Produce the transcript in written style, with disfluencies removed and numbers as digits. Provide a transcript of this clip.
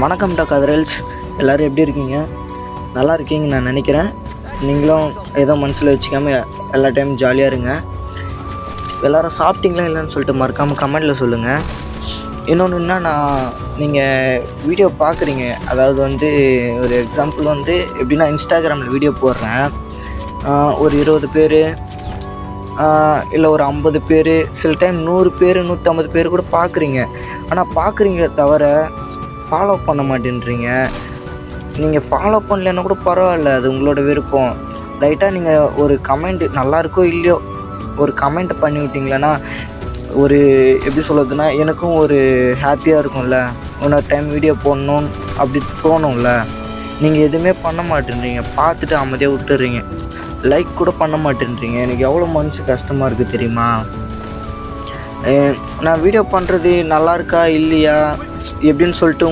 வணக்கம்டா கதிரல்ஸ், எல்லோரும் எப்படி இருக்கீங்க? நல்லா இருக்கீங்கன்னு நான் நினைக்கிறேன். நீங்களும் ஏதோ மனசில் வச்சுக்காமல் எல்லா டைம் ஜாலியாக இருங்க. எல்லோரும் சாப்பிட்டீங்களா இல்லைன்னு சொல்லிட்டு மறக்காமல் கமெண்டில் சொல்லுங்கள். இன்னொன்று என்னன்னா, நீங்கள் வீடியோ பார்க்குறீங்க, அதாவது ஒரு எக்ஸாம்பிள் எப்படின்னா இன்ஸ்டாகிராமில் வீடியோ போடுறேன், ஒரு 20 பேர் இல்லை ஒரு 50 பேர், சில டைம் 100 பேர் 150 பேர் கூட பார்க்குறீங்க. ஆனால் பார்க்குறீங்களே தவிர ஃபாலோ பண்ண மாட்டேன்றீங்க. நீங்கள் ஃபாலோ பண்ணலன்னா கூட பரவாயில்ல, அது உங்களோட விருப்பம். லைட்டாக நீங்கள் ஒரு கமெண்ட் நல்லா இருக்கோ இல்லையோ ஒரு கமெண்ட் பண்ணி விட்டிங்களேன்னா ஒரு எப்படி சொல்கிறதுனா எனக்கும் ஒரு ஹாப்பியாக இருக்கும்ல, இன்னொரு டைம் வீடியோ போடணுன்னு அப்படி தோணும்ல. நீங்கள் எதுவுமே பண்ண மாட்டேன்றீங்க, பார்த்துட்டு அமைதியாக விட்டுறீங்க, லைக் கூட பண்ண மாட்டேன்றீங்க. எனக்கு எவ்வளோ மனசு கஷ்டமாக இருக்குது தெரியுமா? நான் வீடியோ பண்ணுறது நல்லா இருக்கா இல்லையா எப்படின்னு சொல்லிட்டு